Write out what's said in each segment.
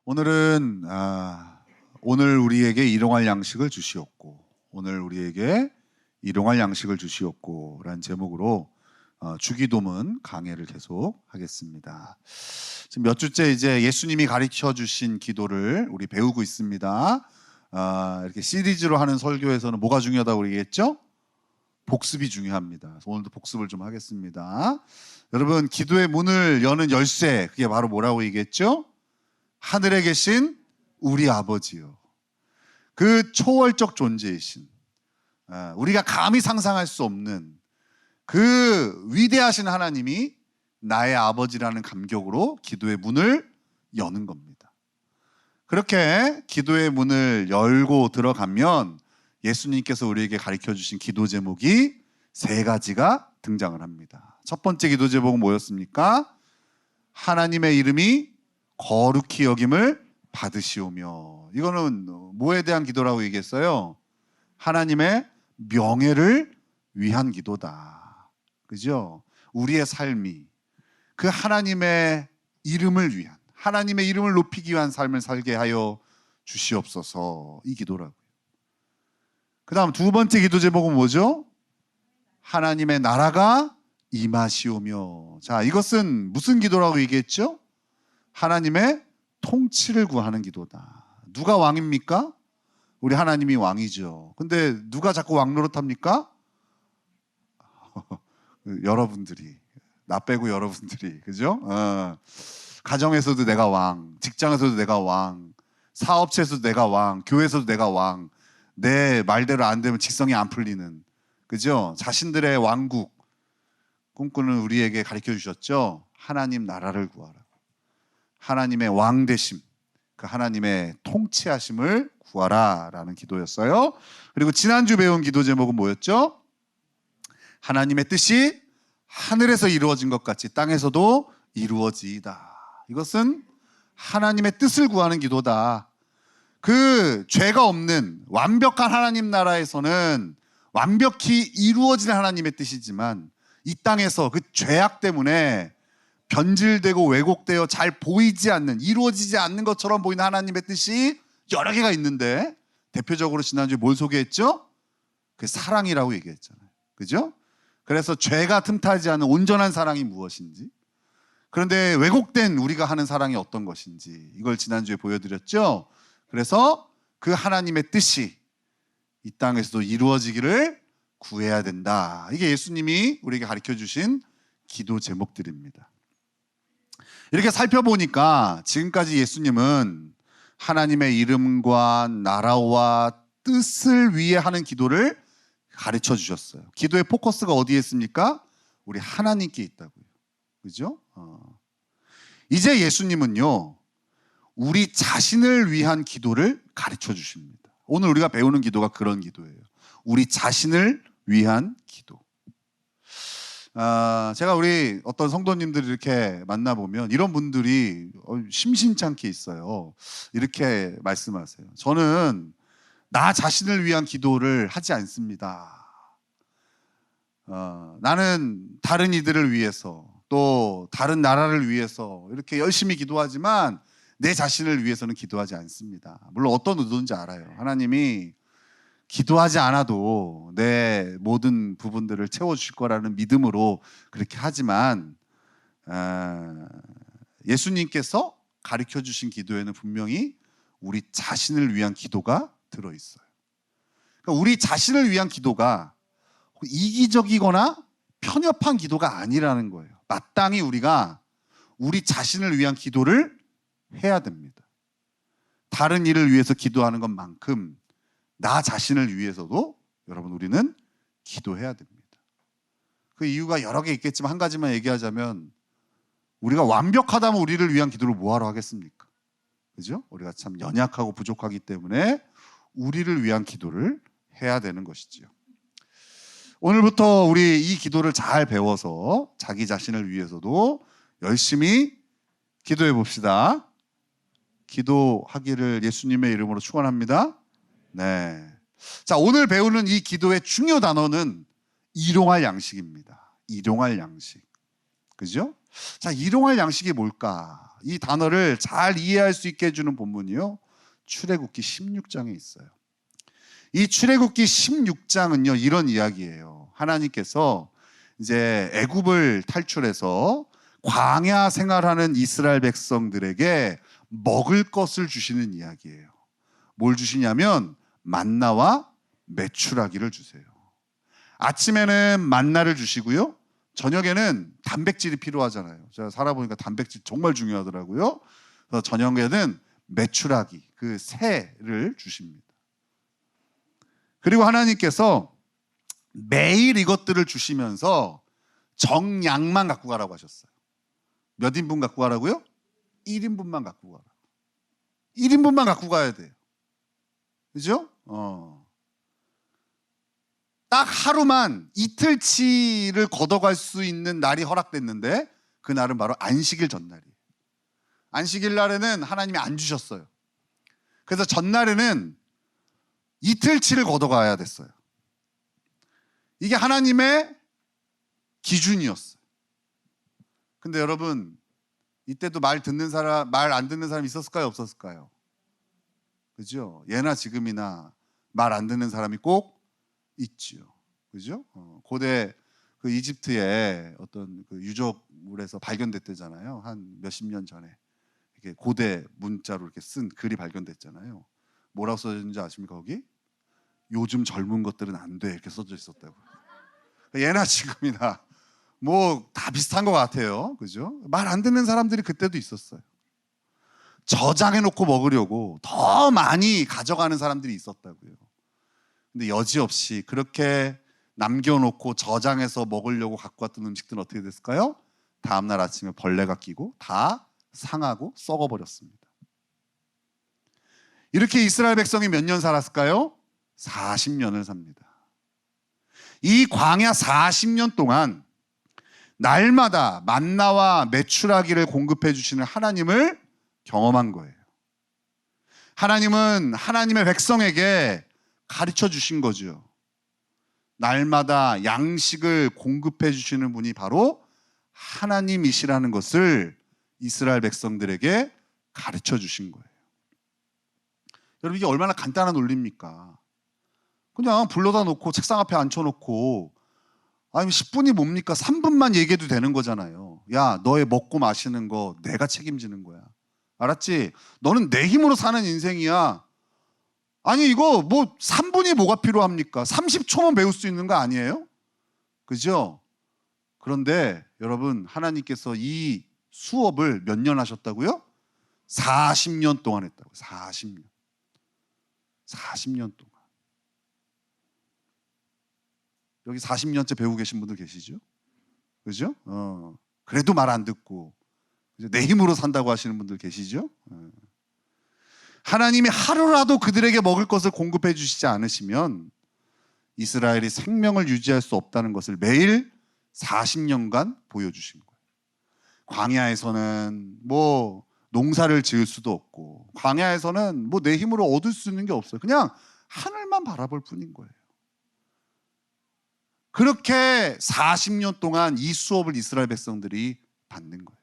오늘은 오늘 우리에게 일용할 양식을 주시옵고 오늘 우리에게 일용할 양식을 주시옵고 라는 제목으로 주기도문 강해를 계속 하겠습니다. 지금 몇 주째 이제 예수님이 가르쳐 주신 기도를 우리 배우고 있습니다. 이렇게 시리즈로 하는 설교에서는 뭐가 중요하다고 얘기했죠? 복습이 중요합니다. 그래서 오늘도 복습을 좀 하겠습니다. 여러분, 기도의 문을 여는 열쇠, 그게 바로 뭐라고 얘기했죠? 하늘에 계신 우리 아버지요, 그 초월적 존재이신, 우리가 감히 상상할 수 없는 그 위대하신 하나님이 나의 아버지라는 감격으로 기도의 문을 여는 겁니다. 그렇게 기도의 문을 열고 들어가면 예수님께서 우리에게 가르쳐 주신 기도 제목이 세 가지가 등장을 합니다. 첫 번째 기도 제목은 뭐였습니까? 하나님의 이름이 거룩히 여김을 받으시오며. 이거는 뭐에 대한 기도라고 얘기했어요? 하나님의 명예를 위한 기도다. 그죠? 우리의 삶이 그 하나님의 이름을 위한, 하나님의 이름을 높이기 위한 삶을 살게 하여 주시옵소서, 이 기도라고요. 그 다음 두 번째 기도 제목은 뭐죠? 하나님의 나라가 임하시오며. 자, 이것은 무슨 기도라고 얘기했죠? 하나님의 통치를 구하는 기도다. 누가 왕입니까? 우리 하나님이 왕이죠. 근데 누가 자꾸 왕 노릇합니까? 여러분들이, 나 빼고 여러분들이, 그죠? 가정에서도 내가 왕, 직장에서도 내가 왕, 사업체에서도 내가 왕, 교회에서도 내가 왕, 내 말대로 안 되면 직성이 안 풀리는, 그죠? 자신들의 왕국 꿈꾸는 우리에게 가르쳐 주셨죠? 하나님 나라를 구하라. 하나님의 왕 되심, 그 하나님의 통치하심을 구하라 라는 기도였어요. 그리고 지난주 배운 기도 제목은 뭐였죠? 하나님의 뜻이 하늘에서 이루어진 것 같이 땅에서도 이루어지이다. 이것은 하나님의 뜻을 구하는 기도다. 그 죄가 없는 완벽한 하나님 나라에서는 완벽히 이루어진 하나님의 뜻이지만 이 땅에서 그 죄악 때문에 변질되고 왜곡되어 잘 보이지 않는, 이루어지지 않는 것처럼 보이는 하나님의 뜻이 여러 개가 있는데, 대표적으로 지난주에 뭘 소개했죠? 그 사랑이라고 얘기했잖아요. 그죠? 그래서 죄가 틈타지 않은 온전한 사랑이 무엇인지, 그런데 왜곡된 우리가 하는 사랑이 어떤 것인지, 이걸 지난주에 보여드렸죠. 그래서 그 하나님의 뜻이 이 땅에서도 이루어지기를 구해야 된다. 이게 예수님이 우리에게 가르쳐 주신 기도 제목들입니다. 이렇게 살펴보니까 지금까지 예수님은 하나님의 이름과 나라와 뜻을 위해 하는 기도를 가르쳐 주셨어요. 기도의 포커스가 어디에 있습니까? 우리 하나님께 있다고요. 그죠? 이제 예수님은요, 우리 자신을 위한 기도를 가르쳐 주십니다. 오늘 우리가 배우는 기도가 그런 기도예요. 우리 자신을 위한 기도. 제가 우리 어떤 성도님들을 이렇게 만나보면 이런 분들이 심심찮게 있어요. 이렇게 말씀하세요. 저는 나 자신을 위한 기도를 하지 않습니다. 나는 다른 이들을 위해서, 또 다른 나라를 위해서 이렇게 열심히 기도하지만 내 자신을 위해서는 기도하지 않습니다. 물론 어떤 의도인지 알아요. 하나님이 기도하지 않아도 내 모든 부분들을 채워주실 거라는 믿음으로 그렇게 하지만, 예수님께서 가르쳐 주신 기도에는 분명히 우리 자신을 위한 기도가 들어있어요. 그러니까 우리 자신을 위한 기도가 이기적이거나 편협한 기도가 아니라는 거예요. 마땅히 우리가 우리 자신을 위한 기도를 해야 됩니다. 다른 일을 위해서 기도하는 것만큼 나 자신을 위해서도 여러분, 우리는 기도해야 됩니다. 그 이유가 여러 개 있겠지만 한 가지만 얘기하자면, 우리가 완벽하다면 우리를 위한 기도를 뭐하러 하겠습니까? 그죠? 우리가 참 연약하고 부족하기 때문에 우리를 위한 기도를 해야 되는 것이지요. 오늘부터 우리 이 기도를 잘 배워서 자기 자신을 위해서도 열심히 기도해 봅시다. 기도하기를 예수님의 이름으로 축원합니다. 네. 자, 오늘 배우는 이 기도의 중요 단어는 일용할 양식입니다. 일용할 양식. 그죠? 자, 일용할 양식이 뭘까? 이 단어를 잘 이해할 수 있게 해주는 본문이요, 출애굽기 16장에 있어요. 이 출애굽기 16장은요 이런 이야기예요. 하나님께서 이제 애굽을 탈출해서 광야 생활하는 이스라엘 백성들에게 먹을 것을 주시는 이야기예요. 뭘 주시냐면 만나와 메추라기를 주세요. 아침에는 만나를 주시고요, 저녁에는 단백질이 필요하잖아요. 제가 살아보니까 단백질 정말 중요하더라고요. 그래서 저녁에는 메추라기, 그 새를 주십니다. 그리고 하나님께서 매일 이것들을 주시면서 정량만 갖고 가라고 하셨어요. 몇 인분 갖고 가라고요? 1인분만 갖고 가라. 1인분만 갖고 가야 돼요. 그죠? 딱 하루만, 이틀치를 걷어갈 수 있는 날이 허락됐는데 그 날은 바로 안식일 전날이에요. 안식일 날에는 하나님이 안 주셨어요. 그래서 전날에는 이틀치를 걷어가야 됐어요. 이게 하나님의 기준이었어요. 근데 여러분, 이때도 말 듣는 사람, 말 안 듣는 사람 있었을까요? 없었을까요? 그죠? 예나 지금이나 말 안 듣는 사람이 꼭 있지요. 그죠? 고대 그 이집트의 어떤 그 유적물에서 발견됐대잖아요. 한 몇십 년 전에. 이렇게 고대 문자로 이렇게 쓴 글이 발견됐잖아요. 뭐라고 써졌는지 아십니까? 거기? 요즘 젊은 것들은 안 돼, 이렇게 써져 있었다고. 예나 지금이나 뭐 다 비슷한 것 같아요. 그죠? 말 안 듣는 사람들이 그때도 있었어요. 저장해 놓고 먹으려고 더 많이 가져가는 사람들이 있었다고요. 근데 여지없이 그렇게 남겨놓고 저장해서 먹으려고 갖고 왔던 음식들은 어떻게 됐을까요? 다음날 아침에 벌레가 끼고 다 상하고 썩어버렸습니다. 이렇게 이스라엘 백성이 몇 년 살았을까요? 40년을 삽니다. 이 광야 40년 동안 날마다 만나와 메추라기를 공급해 주시는 하나님을 경험한 거예요. 하나님은 하나님의 백성에게 가르쳐 주신 거죠. 날마다 양식을 공급해 주시는 분이 바로 하나님이시라는 것을 이스라엘 백성들에게 가르쳐 주신 거예요. 여러분, 이게 얼마나 간단한 논리입니까? 그냥 불러다 놓고 책상 앞에 앉혀놓고, 아니 10분이 뭡니까? 3분만 얘기해도 되는 거잖아요. 야, 너의 먹고 마시는 거 내가 책임지는 거야. 알았지? 너는 내 힘으로 사는 인생이야. 아니 이거 뭐 3분이 뭐가 필요합니까? 30초만 배울 수 있는 거 아니에요? 그죠? 그런데 여러분, 하나님께서 이 수업을 몇 년 하셨다고요? 40년 동안 했다고. 40년. 40년 동안. 여기 40년째 배우고 계신 분들 계시죠? 그죠? 그래도 말 안 듣고 내 힘으로 산다고 하시는 분들 계시죠? 하나님이 하루라도 그들에게 먹을 것을 공급해 주시지 않으시면 이스라엘이 생명을 유지할 수 없다는 것을 매일 40년간 보여주신 거예요. 광야에서는 뭐 농사를 지을 수도 없고, 광야에서는 뭐 내 힘으로 얻을 수 있는 게 없어요. 그냥 하늘만 바라볼 뿐인 거예요. 그렇게 40년 동안 이 수업을 이스라엘 백성들이 받는 거예요.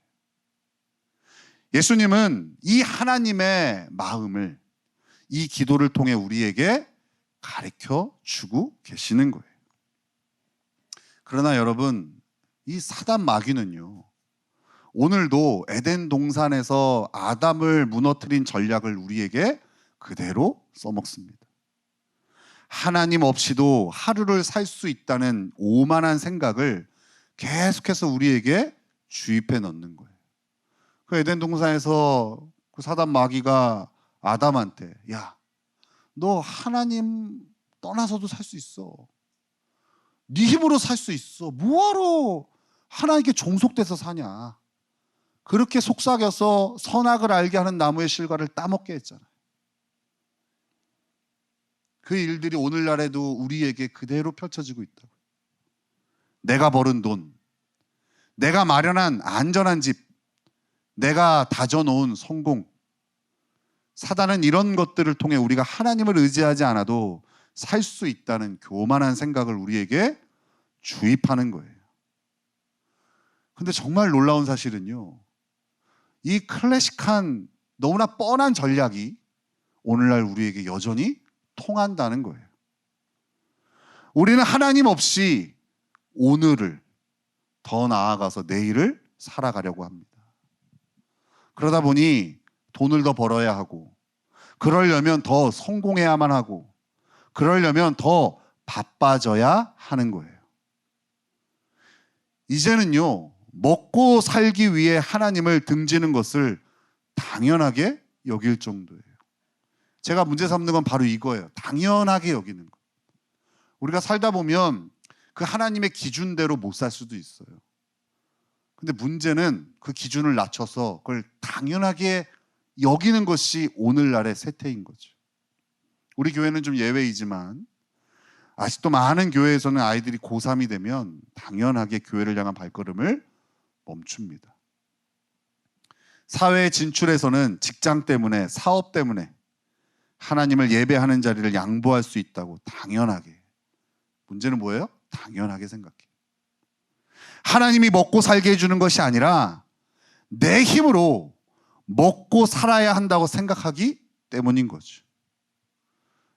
예수님은 이 하나님의 마음을 이 기도를 통해 우리에게 가르쳐 주고 계시는 거예요. 그러나 여러분, 이 사단 마귀는요, 오늘도 에덴 동산에서 아담을 무너뜨린 전략을 우리에게 그대로 써먹습니다. 하나님 없이도 하루를 살 수 있다는 오만한 생각을 계속해서 우리에게 주입해 넣는 거예요. 그 에덴 동산에서 그 사단 마귀가 아담한테, 야, 너 하나님 떠나서도 살 수 있어. 네 힘으로 살 수 있어. 뭐하러 하나님께 종속돼서 사냐. 그렇게 속삭여서 선악을 알게 하는 나무의 실과를 따먹게 했잖아요. 그 일들이 오늘날에도 우리에게 그대로 펼쳐지고 있다고. 내가 벌은 돈, 내가 마련한 안전한 집, 내가 다져놓은 성공. 사단은 이런 것들을 통해 우리가 하나님을 의지하지 않아도 살 수 있다는 교만한 생각을 우리에게 주입하는 거예요. 근데 정말 놀라운 사실은요, 이 클래식한 너무나 뻔한 전략이 오늘날 우리에게 여전히 통한다는 거예요. 우리는 하나님 없이 오늘을 더 나아가서 내일을 살아가려고 합니다. 그러다 보니 돈을 더 벌어야 하고, 그러려면 더 성공해야만 하고, 그러려면 더 바빠져야 하는 거예요. 이제는요, 먹고 살기 위해 하나님을 등지는 것을 당연하게 여길 정도예요. 제가 문제 삼는 건 바로 이거예요. 당연하게 여기는 거. 우리가 살다 보면 그 하나님의 기준대로 못 살 수도 있어요. 근데 문제는 그 기준을 낮춰서 그걸 당연하게 여기는 것이 오늘날의 세태인 거죠. 우리 교회는 좀 예외이지만 아직도 많은 교회에서는 아이들이 고3이 되면 당연하게 교회를 향한 발걸음을 멈춥니다. 사회에 진출해서는 직장 때문에, 사업 때문에 하나님을 예배하는 자리를 양보할 수 있다고 당연하게. 문제는 뭐예요? 당연하게 생각해요. 하나님이 먹고 살게 해주는 것이 아니라 내 힘으로 먹고 살아야 한다고 생각하기 때문인 거죠.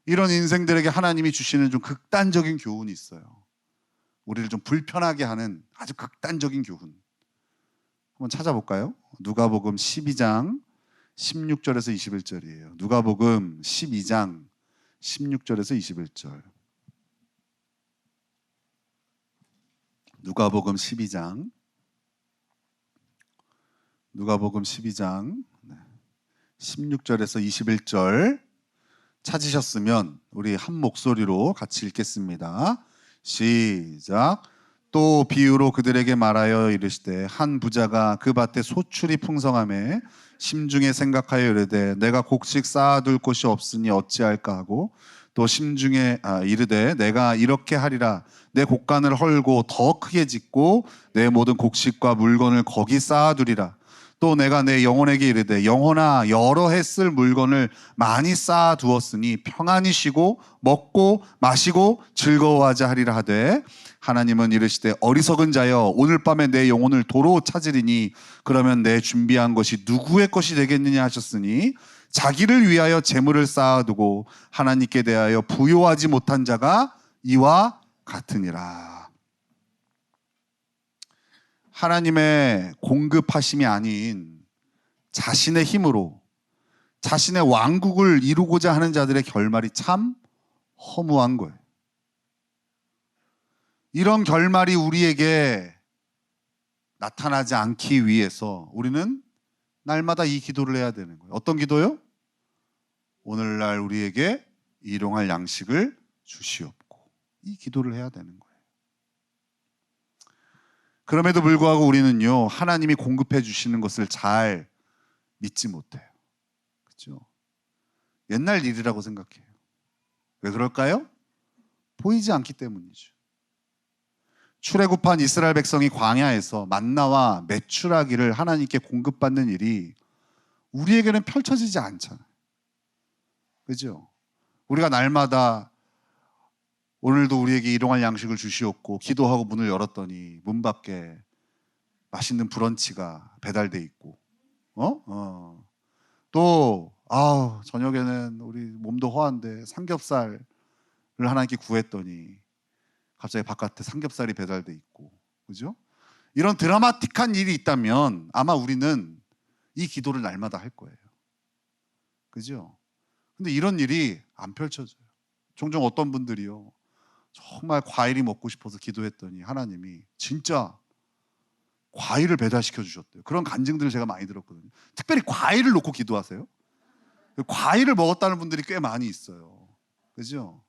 이런 인생들에게 하나님이 주시는 좀 극단적인 교훈이 있어요. 우리를 좀 불편하게 하는 아주 극단적인 교훈. 한번 찾아볼까요? 누가복음 12장 16절에서 21절이에요. 누가복음 12장 16절에서 21절. 누가복음 12장 16절에서 21절 찾으셨으면 우리 한 목소리로 같이 읽겠습니다. 시작. 또 비유로 그들에게 말하여 이르시되 한 부자가 그 밭에 소출이 풍성하매 심중에 생각하여 이르되 내가 곡식 쌓아둘 곳이 없으니 어찌할까 하고 또 심중에 이르되 내가 이렇게 하리라 내 곡간을 헐고 더 크게 짓고 내 모든 곡식과 물건을 거기 쌓아두리라. 또 내가 내 영혼에게 이르되 영혼아 여러 해 쓸 물건을 많이 쌓아두었으니 평안히 쉬고 먹고 마시고 즐거워하자 하리라 하되 하나님은 이르시되 어리석은 자여 오늘 밤에 내 영혼을 도로 찾으리니 그러면 내 준비한 것이 누구의 것이 되겠느냐 하셨으니 자기를 위하여 재물을 쌓아두고 하나님께 대하여 부요하지 못한 자가 이와 같으니라. 하나님의 공급하심이 아닌 자신의 힘으로 자신의 왕국을 이루고자 하는 자들의 결말이 참 허무한 거예요. 이런 결말이 우리에게 나타나지 않기 위해서 우리는 날마다 이 기도를 해야 되는 거예요. 어떤 기도요? 오늘날 우리에게 일용할 양식을 주시옵고. 이 기도를 해야 되는 거예요. 그럼에도 불구하고 우리는요, 하나님이 공급해 주시는 것을 잘 믿지 못해요. 그렇죠? 옛날 일이라고 생각해요. 왜 그럴까요? 보이지 않기 때문이죠. 출애굽한 이스라엘 백성이 광야에서 만나와 메추라기를 하나님께 공급받는 일이 우리에게는 펼쳐지지 않잖아요. 그죠? 우리가 날마다 오늘도 우리에게 일용할 양식을 주시옵고 기도하고 문을 열었더니 문 밖에 맛있는 브런치가 배달돼 있고 또 저녁에는 우리 몸도 허한데 삼겹살을 하나님께 구했더니 갑자기 바깥에 삼겹살이 배달돼 있고, 그죠? 이런 드라마틱한 일이 있다면 아마 우리는 이 기도를 날마다 할 거예요. 그죠? 근데 이런 일이 안 펼쳐져요. 종종 어떤 분들이요, 정말 과일이 먹고 싶어서 기도했더니 하나님이 진짜 과일을 배달시켜 주셨대요. 그런 간증들을 제가 많이 들었거든요. 특별히 과일을 놓고 기도하세요. 과일을 먹었다는 분들이 꽤 많이 있어요. 그죠?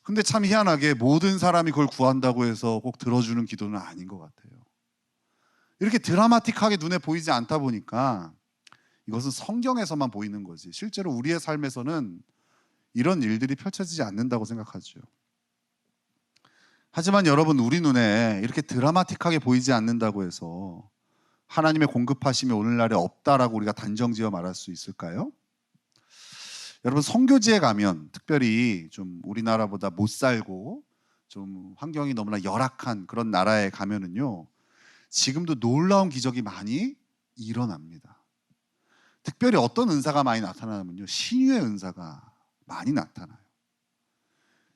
근데 참 희한하게 모든 사람이 그걸 구한다고 해서 꼭 들어주는 기도는 아닌 것 같아요. 이렇게 드라마틱하게 눈에 보이지 않다 보니까 이것은 성경에서만 보이는 거지 실제로 우리의 삶에서는 이런 일들이 펼쳐지지 않는다고 생각하죠. 하지만 여러분, 우리 눈에 이렇게 드라마틱하게 보이지 않는다고 해서 하나님의 공급하심이 오늘날에 없다라고 우리가 단정지어 말할 수 있을까요? 여러분, 선교지에 가면 특별히 좀 우리나라보다 못 살고 좀 환경이 너무나 열악한 그런 나라에 가면은요, 지금도 놀라운 기적이 많이 일어납니다. 특별히 어떤 은사가 많이 나타나냐면요, 신유의 은사가 많이 나타나요.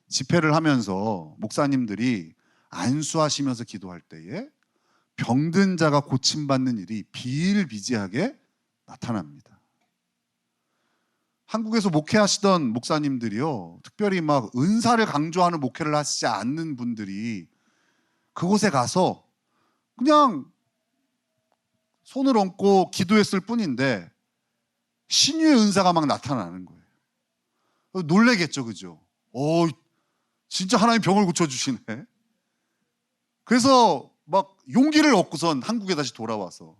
집회를 하면서 목사님들이 안수하시면서 기도할 때에 병든 자가 고침받는 일이 비일비재하게 나타납니다. 한국에서 목회하시던 목사님들이요, 특별히 막 은사를 강조하는 목회를 하시지 않는 분들이 그곳에 가서 그냥 손을 얹고 기도했을 뿐인데 신유의 은사가 막 나타나는 거예요. 놀래겠죠, 그죠? 진짜 하나님 병을 고쳐주시네. 그래서 막 용기를 얻고선 한국에 다시 돌아와서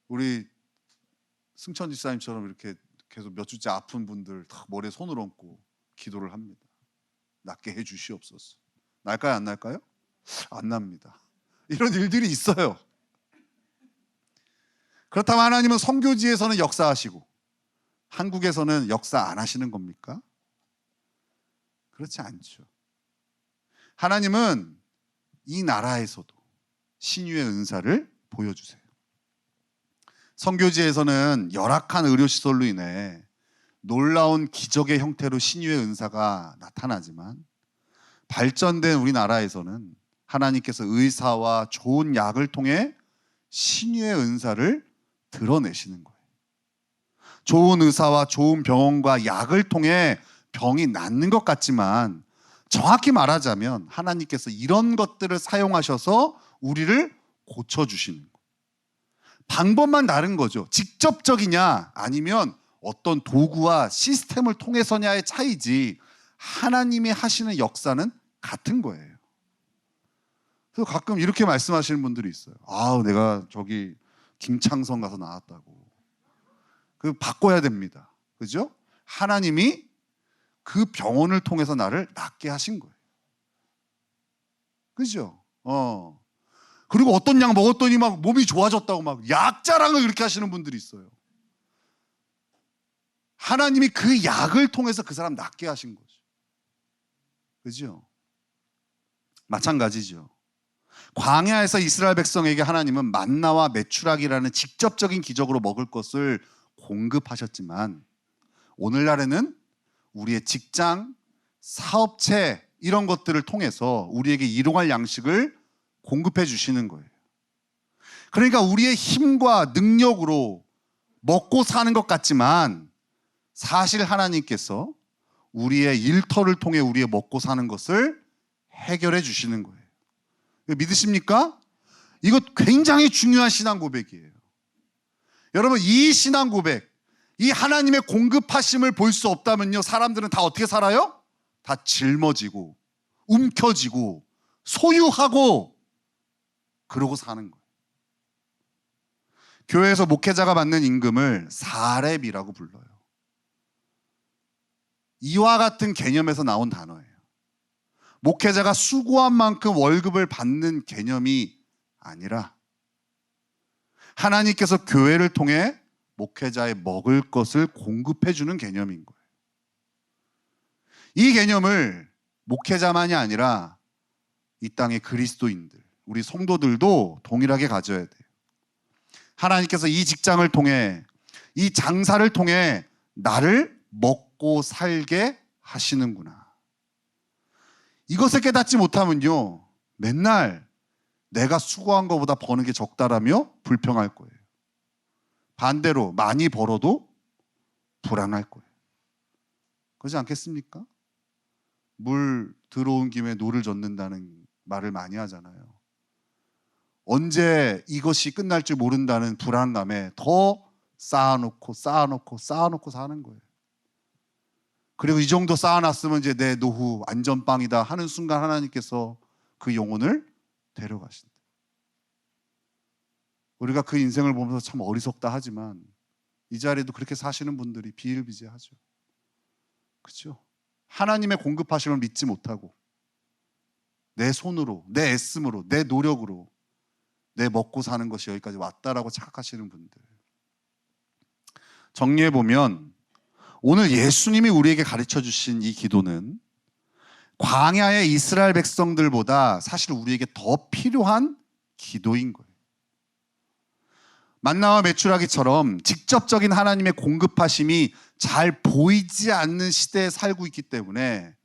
우리 승천 집사님처럼 이렇게 계속 몇 주째 아픈 분들 다 머리에 손을 얹고 기도를 합니다. 낫게 해 주시옵소서. 날까요, 안 날까요? 안 납니다. 이런 일들이 있어요. 그렇다면 하나님은 선교지에서는 역사하시고 한국에서는 역사 안 하시는 겁니까? 그렇지 않죠. 하나님은 이 나라에서도 신유의 은사를 보여주세요. 선교지에서는 열악한 의료시설로 인해 놀라운 기적의 형태로 신유의 은사가 나타나지만 발전된 우리나라에서는 하나님께서 의사와 좋은 약을 통해 신유의 은사를 드러내시는 거예요. 좋은 의사와 좋은 병원과 약을 통해 병이 낫는 것 같지만 정확히 말하자면 하나님께서 이런 것들을 사용하셔서 우리를 고쳐주시는 거예요. 방법만 다른 거죠. 직접적이냐 아니면 어떤 도구와 시스템을 통해서냐의 차이지 하나님이 하시는 역사는 같은 거예요. 그래서 가끔 이렇게 말씀하시는 분들이 있어요. 내가 저기 김창성 가서 나왔다고. 그 바꿔야 됩니다. 그죠? 하나님이 그 병원을 통해서 나를 낫게 하신 거예요. 그죠? 그리고 어떤 약 먹었더니 막 몸이 좋아졌다고 막 약 자랑을 그렇게 하시는 분들이 있어요. 하나님이 그 약을 통해서 그 사람 낫게 하신 거죠. 그죠? 마찬가지죠. 광야에서 이스라엘 백성에게 하나님은 만나와 메추라기라는 직접적인 기적으로 먹을 것을 공급하셨지만 오늘날에는 우리의 직장, 사업체 이런 것들을 통해서 우리에게 일용할 양식을 공급해 주시는 거예요. 그러니까 우리의 힘과 능력으로 먹고 사는 것 같지만 사실 하나님께서 우리의 일터를 통해 우리의 먹고 사는 것을 해결해 주시는 거예요. 믿으십니까? 이거 굉장히 중요한 신앙 고백이에요. 여러분, 이 신앙 고백, 이 하나님의 공급하심을 볼 수 없다면요, 사람들은 다 어떻게 살아요? 다 짊어지고 움켜쥐고 소유하고 그러고 사는 거예요. 교회에서 목회자가 받는 임금을 사렙이라고 불러요. 이와 같은 개념에서 나온 단어예요. 목회자가 수고한 만큼 월급을 받는 개념이 아니라 하나님께서 교회를 통해 목회자의 먹을 것을 공급해 주는 개념인 거예요. 이 개념을 목회자만이 아니라 이 땅의 그리스도인들, 우리 성도들도 동일하게 가져야 돼요. 하나님께서 이 직장을 통해, 이 장사를 통해 나를 먹고 살게 하시는구나. 이것을 깨닫지 못하면요, 맨날 내가 수고한 것보다 버는 게 적다라며 불평할 거예요. 반대로 많이 벌어도 불안할 거예요. 그렇지 않겠습니까? 물 들어온 김에 노를 젓는다는 말을 많이 하잖아요. 언제 이것이 끝날 줄 모른다는 불안감에 더 쌓아놓고 사는 거예요. 그리고 이 정도 쌓아놨으면 이제 내 노후 안전빵이다 하는 순간 하나님께서 그 영혼을 데려가신다. 우리가 그 인생을 보면서 참 어리석다 하지만 이 자리에도 그렇게 사시는 분들이 비일비재하죠. 그렇죠? 하나님의 공급하심을 믿지 못하고 내 손으로, 내 애씀으로, 내 노력으로 내 먹고 사는 것이 여기까지 왔다라고 착각하시는 분들. 정리해보면 오늘 예수님이 우리에게 가르쳐 주신 이 기도는 광야의 이스라엘 백성들보다 사실 우리에게 더 필요한 기도인 거예요. 만나와 메추라기처럼 직접적인 하나님의 공급하심이 잘 보이지 않는 시대에 살고 있기 때문에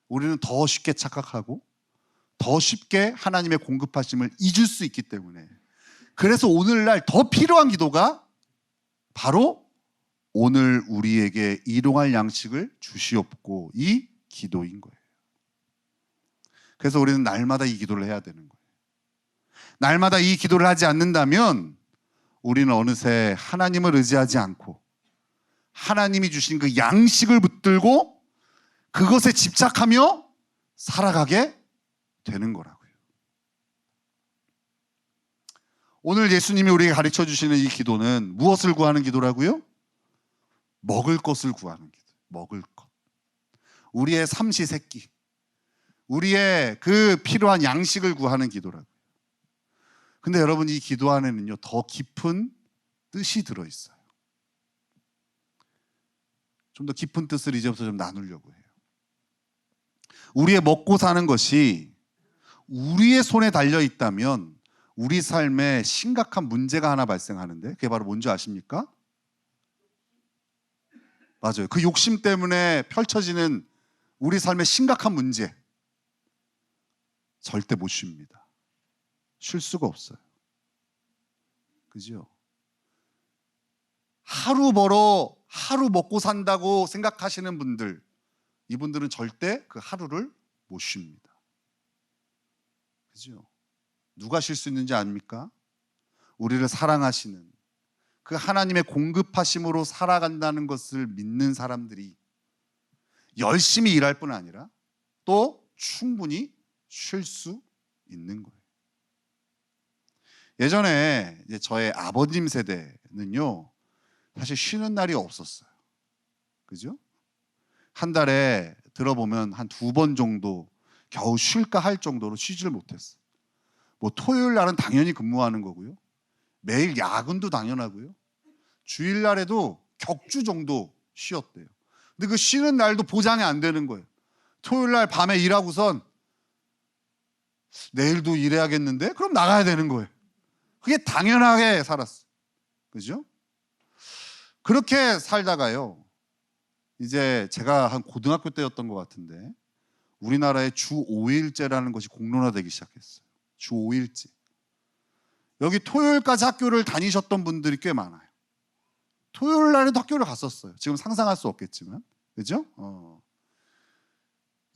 우리는 더 쉽게 착각하고 더 쉽게 하나님의 공급하심을 잊을 수 있기 때문에, 그래서 오늘날 더 필요한 기도가 바로 오늘 우리에게 일용할 양식을 주시옵고 이 기도인 거예요. 그래서 우리는 날마다 이 기도를 해야 되는 거예요. 날마다 이 기도를 하지 않는다면 우리는 어느새 하나님을 의지하지 않고 하나님이 주신 그 양식을 붙들고 그것에 집착하며 살아가게 되는 거라고요. 오늘 예수님이 우리에게 가르쳐 주시는 이 기도는 무엇을 구하는 기도라고요? 먹을 것을 구하는 기도. 먹을 것. 우리의 삼시세끼, 우리의 그 필요한 양식을 구하는 기도라고요. 근데 여러분, 이 기도 안에는요 더 깊은 뜻이 들어있어요. 좀 더 깊은 뜻을 이제부터 좀 나누려고 해요. 우리의 먹고 사는 것이 우리의 손에 달려 있다면 우리 삶에 심각한 문제가 하나 발생하는데, 그게 바로 뭔지 아십니까? 맞아요. 그 욕심 때문에 펼쳐지는 우리 삶의 심각한 문제, 절대 못 쉽니다. 쉴 수가 없어요. 그죠? 하루 벌어 하루 먹고 산다고 생각하시는 분들, 이분들은 절대 그 하루를 못 쉽니다. 그죠? 누가 쉴 수 있는지 압니까? 우리를 사랑하시는 그 하나님의 공급하심으로 살아간다는 것을 믿는 사람들이 열심히 일할 뿐 아니라 또 충분히 쉴 수 있는 거예요. 예전에 이제 저의 아버님 세대는요 사실 쉬는 날이 없었어요. 그죠? 한 달에 들어보면 한 2번 정도 겨우 쉴까 할 정도로 쉬지를 못했어요. 뭐 토요일 날은 당연히 근무하는 거고요, 매일 야근도 당연하고요, 주일날에도 격주 정도 쉬었대요. 근데 그 쉬는 날도 보장이 안 되는 거예요. 토요일 날 밤에 일하고선 내일도 일해야겠는데? 그럼 나가야 되는 거예요. 그게 당연하게 살았어요. 그죠? 그렇게 살다가요, 이제 제가 한 고등학교 때였던 것 같은데 우리나라에 주 5일제라는 것이 공론화되기 시작했어요. 주 5일제. 여기 토요일까지 학교를 다니셨던 분들이 꽤 많아요. 토요일 날에도 학교를 갔었어요. 지금 상상할 수 없겠지만. 그죠?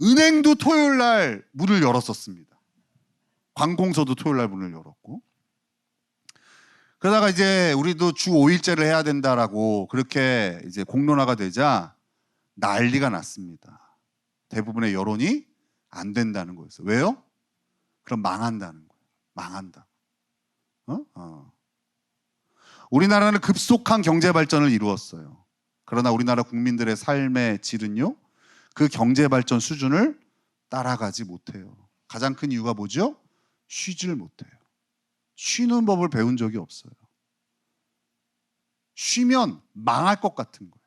은행도 토요일 날 문을 열었었습니다. 관공서도 토요일 날 문을 열었고. 그러다가 이제 우리도 주 5일제를 해야 된다라고 그렇게 이제 공론화가 되자 난리가 났습니다. 대부분의 여론이 안 된다는 거였어요. 왜요? 그럼 망한다는 거예요. 망한다. 우리나라는 급속한 경제 발전을 이루었어요. 그러나 우리나라 국민들의 삶의 질은요, 그 경제 발전 수준을 따라가지 못해요. 가장 큰 이유가 뭐죠? 쉬질 못해요. 쉬는 법을 배운 적이 없어요. 쉬면 망할 것 같은 거예요.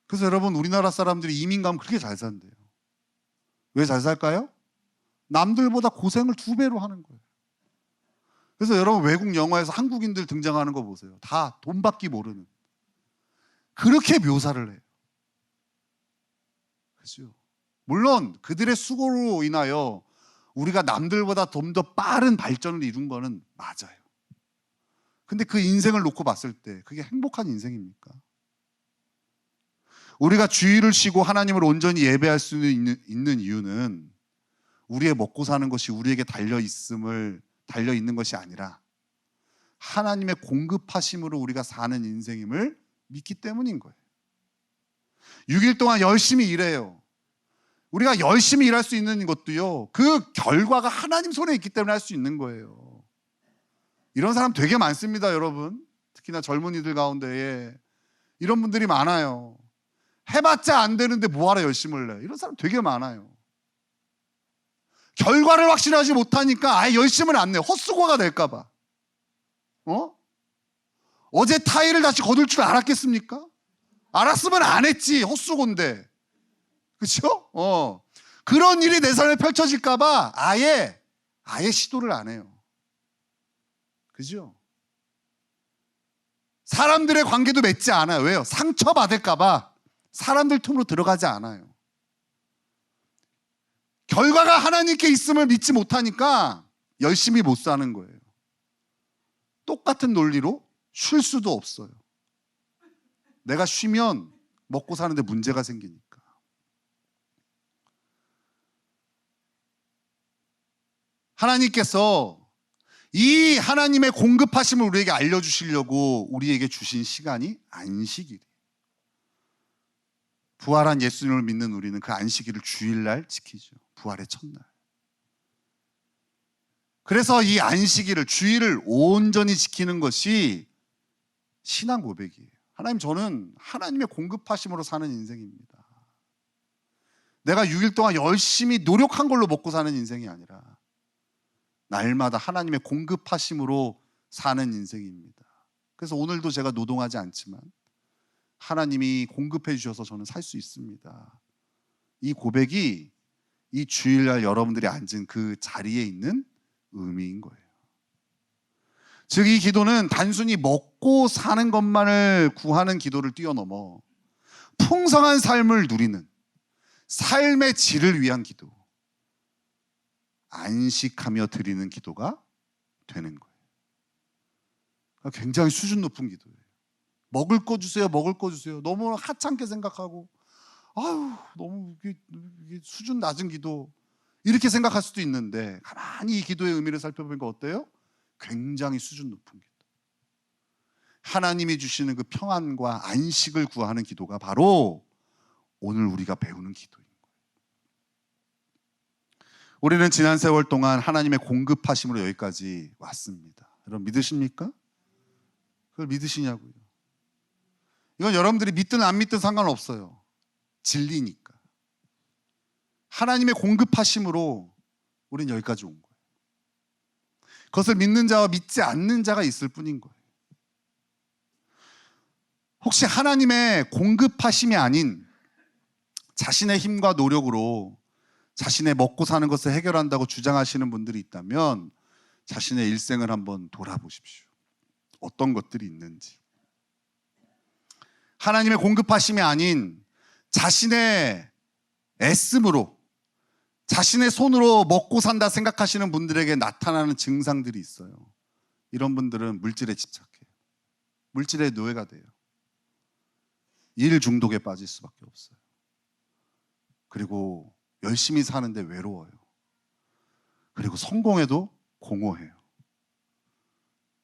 그래서 여러분, 우리나라 사람들이 이민 가면 그렇게 잘 산대요. 왜 잘 살까요? 남들보다 고생을 2배로 하는 거예요. 그래서 여러분, 외국 영화에서 한국인들 등장하는 거 보세요. 다 돈 받기 모르는, 그렇게 묘사를 해요. 그죠? 물론 그들의 수고로 인하여 우리가 남들보다 좀 더 빠른 발전을 이룬 거는 맞아요. 근데 그 인생을 놓고 봤을 때 그게 행복한 인생입니까? 우리가 주일을 쉬고 하나님을 온전히 예배할 수 있는 이유는 우리의 먹고 사는 것이 우리에게 달려 있는 것이 아니라 하나님의 공급하심으로 우리가 사는 인생임을 믿기 때문인 거예요. 6일 동안 열심히 일해요. 우리가 열심히 일할 수 있는 것도요, 그 결과가 하나님 손에 있기 때문에 할 수 있는 거예요. 이런 사람 되게 많습니다, 여러분. 특히나 젊은이들 가운데에 이런 분들이 많아요. 해봤자 안 되는데 뭐하러 열심을 내. 이런 사람 되게 많아요. 결과를 확신하지 못하니까 아예 열심을 안 내요. 헛수고가 될까 봐. 어제 타일을 다시 거둘 줄 알았겠습니까? 알았으면 안 했지. 헛수고인데. 그렇죠? 그런 일이 내 삶에 펼쳐질까 봐 아예 시도를 안 해요. 그죠? 사람들의 관계도 맺지 않아요. 왜요? 상처받을까 봐 사람들 틈으로 들어가지 않아요. 결과가 하나님께 있음을 믿지 못하니까 열심히 못 사는 거예요. 똑같은 논리로 쉴 수도 없어요. 내가 쉬면 먹고 사는데 문제가 생기니까. 하나님께서 이 하나님의 공급하심을 우리에게 알려주시려고 우리에게 주신 시간이 안식일이에요. 부활한 예수님을 믿는 우리는 그 안식일을 주일날 지키죠. 부활의 첫날. 그래서 이 안식일을, 주일을 온전히 지키는 것이 신앙 고백이에요. 하나님, 저는 하나님의 공급하심으로 사는 인생입니다. 내가 6일 동안 열심히 노력한 걸로 먹고 사는 인생이 아니라 날마다 하나님의 공급하심으로 사는 인생입니다. 그래서 오늘도 제가 노동하지 않지만 하나님이 공급해 주셔서 저는 살 수 있습니다. 이 고백이 이 주일날 여러분들이 앉은 그 자리에 있는 의미인 거예요. 즉, 이 기도는 단순히 먹고 사는 것만을 구하는 기도를 뛰어넘어 풍성한 삶을 누리는 삶의 질을 위한 기도, 안식하며 드리는 기도가 되는 거예요. 굉장히 수준 높은 기도예요. 먹을 거 주세요, 먹을 거 주세요. 너무 하찮게 생각하고, 아유, 너무 이게 수준 낮은 기도, 이렇게 생각할 수도 있는데 가만히 이 기도의 의미를 살펴보니까 어때요? 굉장히 수준 높은 기도. 하나님이 주시는 그 평안과 안식을 구하는 기도가 바로 오늘 우리가 배우는 기도예요. 우리는 지난 세월 동안 하나님의 공급하심으로 여기까지 왔습니다. 여러분 믿으십니까? 그걸 믿으시냐고요? 이건 여러분들이 믿든 안 믿든 상관없어요. 진리니까. 하나님의 공급하심으로 우리는 여기까지 온 거예요. 그것을 믿는 자와 믿지 않는 자가 있을 뿐인 거예요. 혹시 하나님의 공급하심이 아닌 자신의 힘과 노력으로 자신의 먹고 사는 것을 해결한다고 주장하시는 분들이 있다면 자신의 일생을 한번 돌아보십시오. 어떤 것들이 있는지. 하나님의 공급하심이 아닌 자신의 애씀으로, 자신의 손으로 먹고 산다 생각하시는 분들에게 나타나는 증상들이 있어요. 이런 분들은 물질에 집착해요. 물질의 노예가 돼요. 일 중독에 빠질 수밖에 없어요. 그리고 열심히 사는데 외로워요. 그리고 성공해도 공허해요.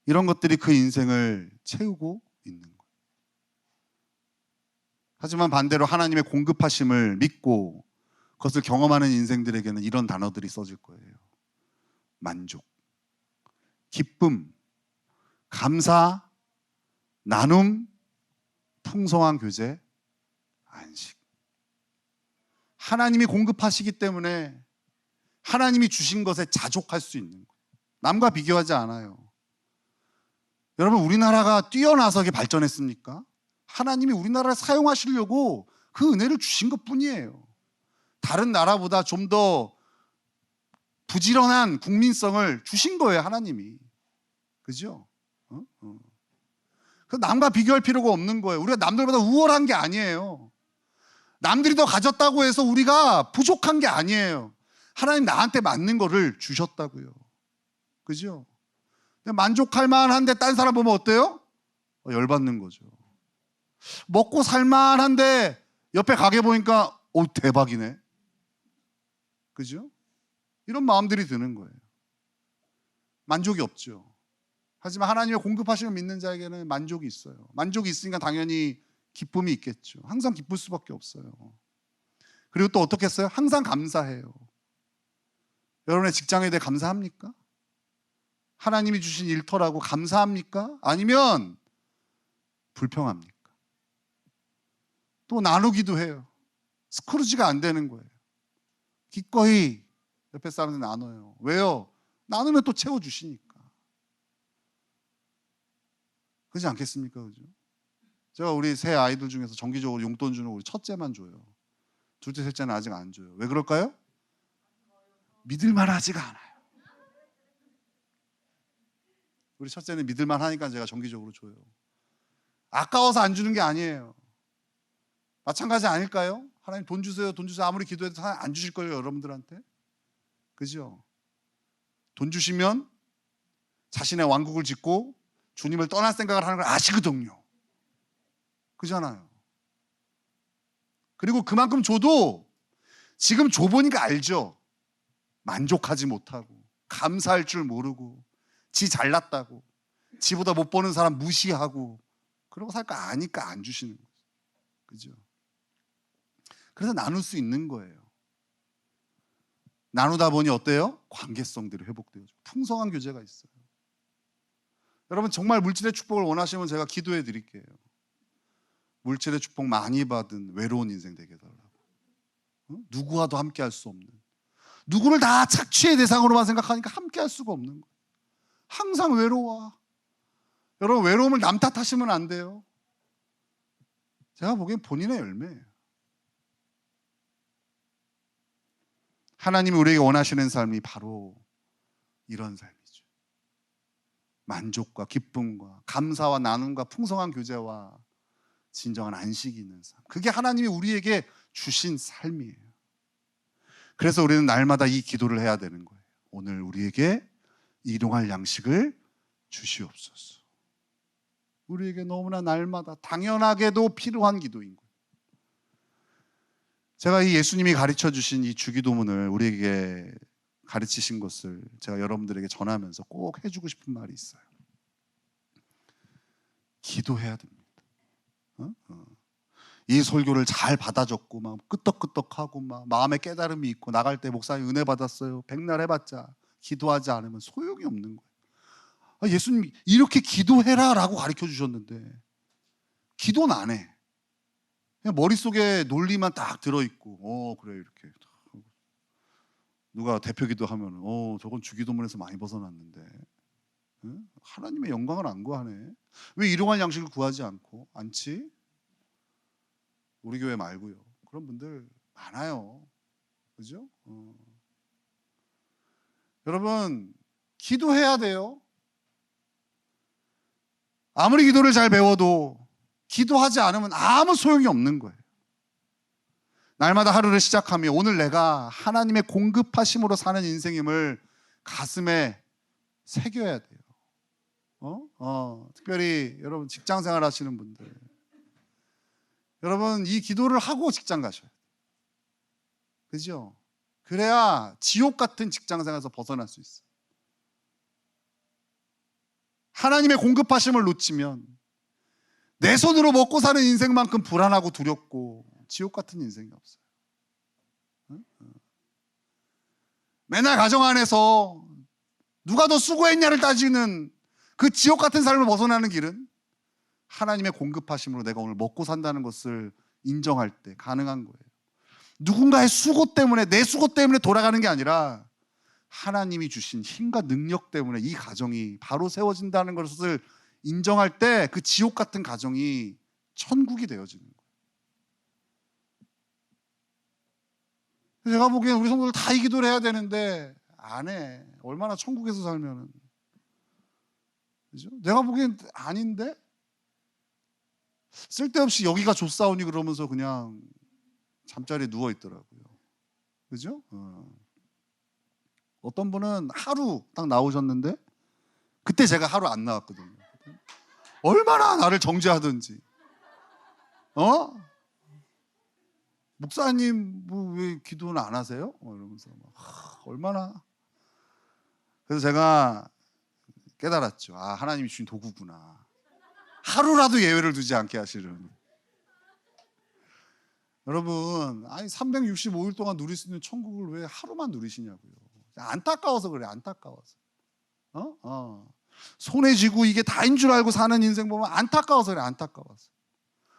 이런 것들이 그 인생을 채우고 있는 거예요. 하지만 반대로 하나님의 공급하심을 믿고 그것을 경험하는 인생들에게는 이런 단어들이 써질 거예요. 만족, 기쁨, 감사, 나눔, 풍성한 교제, 안식. 하나님이 공급하시기 때문에 하나님이 주신 것에 자족할 수 있는 거예요. 남과 비교하지 않아요. 여러분, 우리나라가 뛰어나서 발전했습니까? 하나님이 우리나라를 사용하시려고 그 은혜를 주신 것뿐이에요. 다른 나라보다 좀 더 부지런한 국민성을 주신 거예요, 하나님이. 그죠? 그 남과 비교할 필요가 없는 거예요. 우리가 남들보다 우월한 게 아니에요. 남들이 더 가졌다고 해서 우리가 부족한 게 아니에요. 하나님 나한테 맞는 거를 주셨다고요. 그죠? 만족할 만한데 딴 사람 보면 어때요? 열받는 거죠. 먹고 살만한데 옆에 가게 보니까 대박이네. 그죠? 이런 마음들이 드는 거예요. 만족이 없죠. 하지만 하나님의 공급하심을 믿는 자에게는 만족이 있어요. 만족이 있으니까 당연히 기쁨이 있겠죠. 항상 기쁠 수밖에 없어요. 그리고 또 어떻게 했어요? 항상 감사해요. 여러분의 직장에 대해 감사합니까? 하나님이 주신 일터라고 감사합니까? 아니면 불평합니까? 또 나누기도 해요. 스크루지가 안 되는 거예요. 기꺼이 옆에 사람들 나눠요. 왜요? 나누면 또 채워주시니까. 그렇지 않겠습니까? 그죠? 제가 우리 새 아이들 중에서 정기적으로 용돈 주는 우리 첫째만 줘요. 둘째, 셋째는 아직 안 줘요. 왜 그럴까요? 믿을만하지가 않아요. 우리 첫째는 믿을만하니까 제가 정기적으로 줘요. 아까워서 안 주는 게 아니에요. 마찬가지 아닐까요? 하나님 돈 주세요, 돈 주세요. 아무리 기도해도 하나님 안 주실 거예요, 여러분들한테. 그죠? 돈 주시면 자신의 왕국을 짓고 주님을 떠날 생각을 하는 걸 아시거든요. 그잖아요. 그리고 그만큼 줘도 지금 줘보니까 알죠. 만족하지 못하고 감사할 줄 모르고 지 잘났다고 지보다 못 버는 사람 무시하고 그러고 살 거 아니까 안 주시는 거죠. 그죠? 그래서 나눌 수 있는 거예요. 나누다 보니 어때요? 관계성들이 회복되어져. 풍성한 교제가 있어요. 여러분 정말 물질의 축복을 원하시면 제가 기도해 드릴게요. 물질의 축복 많이 받은 외로운 인생 되게 해달라고. 누구와도 함께 할 수 없는, 누구를 다 착취의 대상으로만 생각하니까 함께 할 수가 없는 거예요. 항상 외로워. 여러분 외로움을 남 탓하시면 안 돼요. 제가 보기엔 본인의 열매예요. 하나님이 우리에게 원하시는 삶이 바로 이런 삶이죠. 만족과 기쁨과 감사와 나눔과 풍성한 교제와 진정한 안식이 있는 삶. 그게 하나님이 우리에게 주신 삶이에요. 그래서 우리는 날마다 이 기도를 해야 되는 거예요. 오늘 우리에게 일용할 양식을 주시옵소서. 우리에게 너무나 날마다 당연하게도 필요한 기도인 거예요. 제가 이 예수님이 가르쳐 주신 이 주기도문을 우리에게 가르치신 것을 제가 여러분들에게 전하면서 꼭 해주고 싶은 말이 있어요. 기도해야 됩니다. 이 설교를 잘 받아 적고 막 끄떡끄떡하고 막 마음에 깨달음이 있고 나갈 때 목사님 은혜 받았어요. 백날 해봤자 기도하지 않으면 소용이 없는 거예요. 예수님이 이렇게 기도해라라고 가르쳐 주셨는데 기도는 안 해. 그냥 머릿속에 논리만 딱 들어있고 그래 이렇게 누가 대표 기도하면 저건 주기도문에서 많이 벗어났는데 하나님의 영광을 안 구하네. 왜 일용할 양식을 구하지 않지? 우리 교회 말고요. 그런 분들 많아요. 그죠? 여러분 기도해야 돼요. 아무리 기도를 잘 배워도 기도하지 않으면 아무 소용이 없는 거예요. 날마다 하루를 시작하며 오늘 내가 하나님의 공급하심으로 사는 인생임을 가슴에 새겨야 돼요. 특별히 여러분 직장 생활 하시는 분들, 여러분 이 기도를 하고 직장 가셔야 돼요. 그죠? 그래야 지옥 같은 직장 생활에서 벗어날 수 있어요. 하나님의 공급하심을 놓치면 내 손으로 먹고 사는 인생만큼 불안하고 두렵고 지옥 같은 인생이 없어요. 맨날 가정 안에서 누가 더 수고했냐를 따지는 그 지옥 같은 삶을 벗어나는 길은 하나님의 공급하심으로 내가 오늘 먹고 산다는 것을 인정할 때 가능한 거예요. 누군가의 수고 때문에, 내 수고 때문에 돌아가는 게 아니라 하나님이 주신 힘과 능력 때문에 이 가정이 바로 세워진다는 것을 인정할 때 그 지옥 같은 가정이 천국이 되어지는 거예요. 제가 보기엔 우리 성도들 다 이 기도를 해야 되는데 안 해. 얼마나 천국에서 살면은. 그죠? 내가 보기엔 아닌데? 쓸데없이 여기가 좋사오니 그러면서 그냥 잠자리에 누워 있더라고요. 그죠? 어떤 분은 하루 딱 나오셨는데 그때 제가 하루 안 나왔거든요. 얼마나 나를 정죄하든지. 목사님 뭐 왜 기도는 안 하세요? 이러면서 얼마나. 그래서 제가 깨달았죠. 하나님이 주신 도구구나. 하루라도 예외를 두지 않게 하시려는. 여러분 365일 동안 누릴 수 있는 천국을 왜 하루만 누리시냐고요. 안타까워서 그래. 안타까워서. 손에 쥐고 이게 다인 줄 알고 사는 인생 보면 안타까워서 그래. 안타까워서.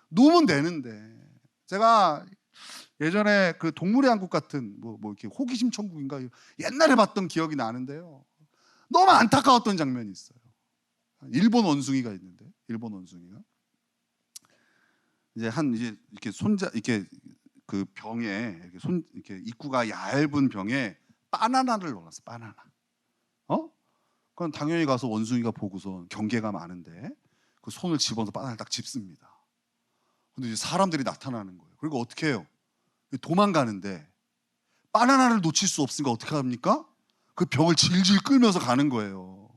놓으면 되는데. 제가 예전에 그 동물의 왕국 같은 뭐 이렇게 호기심 천국인가 옛날에 봤던 기억이 나는데요. 너무 안타까웠던 장면이 있어요. 일본 원숭이가 있는데, 일본 원숭이가 이제 이렇게 손자 이렇게 그 병에 이렇게 입구가 얇은 병에 바나나를 넣어놨어. 바나나. 그건 당연히 가서 원숭이가 보고서 경계가 많은데 그 손을 집어서 바나나를 딱 집습니다. 근데 이제 사람들이 나타나는 거예요. 그리고 어떻게 해요? 도망가는데 바나나를 놓칠 수 없으니까 어떻게 합니까? 그 벽을 질질 끌면서 가는 거예요.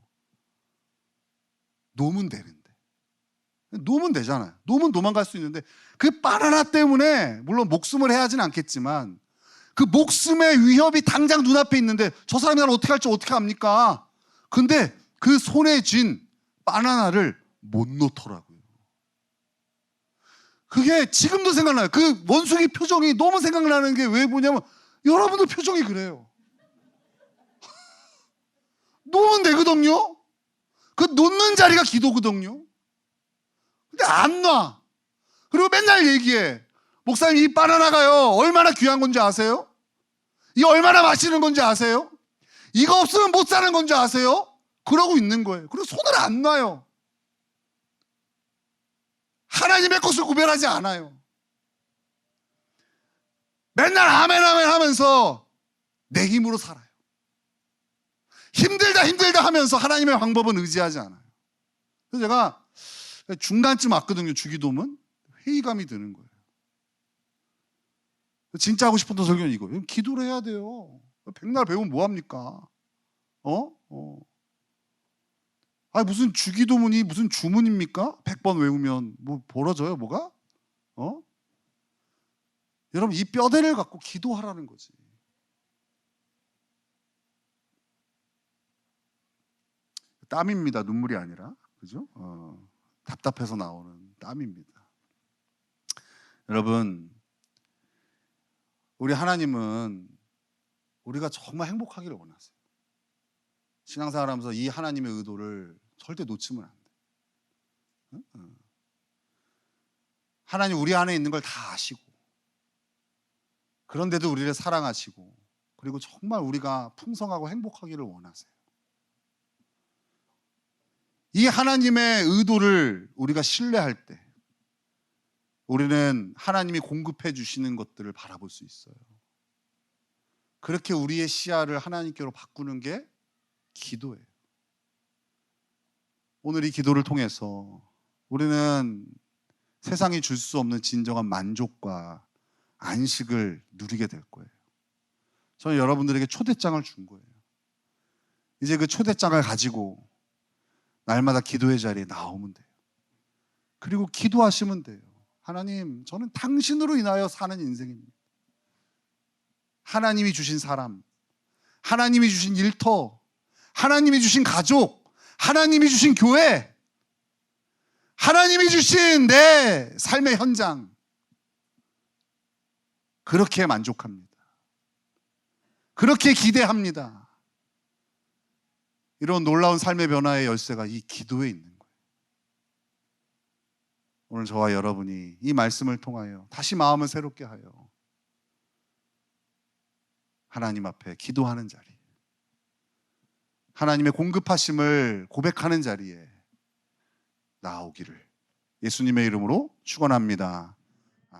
놓으면 되는데. 놓으면 되잖아요. 놓으면 도망갈 수 있는데 그 바나나 때문에 물론 목숨을 해하지는 않겠지만 그 목숨의 위협이 당장 눈앞에 있는데 저 사람이 나를 어떻게 할지 어떻게 합니까? 근데 그 손에 쥔 바나나를 못 놓더라고요. 그게 지금도 생각나요. 그 원숭이 표정이 너무 생각나는 게 왜 뭐냐면 여러분도 표정이 그래요. 놓으면 되거든요. 그 놓는 자리가 기도거든요. 근데 안 놔. 그리고 맨날 얘기해. 목사님 이 바나나가요 얼마나 귀한 건지 아세요? 이게 얼마나 맛있는 건지 아세요? 이거 없으면 못 사는 건지 아세요? 그러고 있는 거예요. 그리고 손을 안 놔요. 하나님의 것을 구별하지 않아요. 맨날 아멘 아멘 하면서 내 힘으로 살아요. 힘들다 하면서 하나님의 방법은 의지하지 않아요. 그래서 제가 중간쯤 왔거든요. 주기도문. 회의감이 드는 거예요. 진짜 하고 싶었던 설교는 이거예요. 기도를 해야 돼요. 백날 배우면 뭐합니까? 아니 무슨 주기도문이 무슨 주문입니까? 100번 외우면 뭐 벌어져요 뭐가? 여러분 이 뼈대를 갖고 기도하라는 거지. 땀입니다. 눈물이 아니라. 그죠? 답답해서 나오는 땀입니다. 여러분 우리 하나님은 우리가 정말 행복하기를 원하세요. 신앙생활 하면서 이 하나님의 의도를 절대 놓치면 안 돼. 하나님 우리 안에 있는 걸 다 아시고 그런데도 우리를 사랑하시고 그리고 정말 우리가 풍성하고 행복하기를 원하세요. 이 하나님의 의도를 우리가 신뢰할 때 우리는 하나님이 공급해 주시는 것들을 바라볼 수 있어요. 그렇게 우리의 시야를 하나님께로 바꾸는 게 기도예요. 오늘 이 기도를 통해서 우리는 세상이 줄 수 없는 진정한 만족과 안식을 누리게 될 거예요. 저는 여러분들에게 초대장을 준 거예요. 이제 그 초대장을 가지고 날마다 기도의 자리에 나오면 돼요. 그리고 기도하시면 돼요. 하나님, 저는 당신으로 인하여 사는 인생입니다. 하나님이 주신 사람, 하나님이 주신 일터, 하나님이 주신 가족, 하나님이 주신 교회, 하나님이 주신 내 삶의 현장, 그렇게 만족합니다. 그렇게 기대합니다. 이런 놀라운 삶의 변화의 열쇠가 이 기도에 있는 거예요. 오늘 저와 여러분이 이 말씀을 통하여 다시 마음을 새롭게 하여 하나님 앞에 기도하는 자리, 하나님의 공급하심을 고백하는 자리에 나오기를 예수님의 이름으로 축원합니다.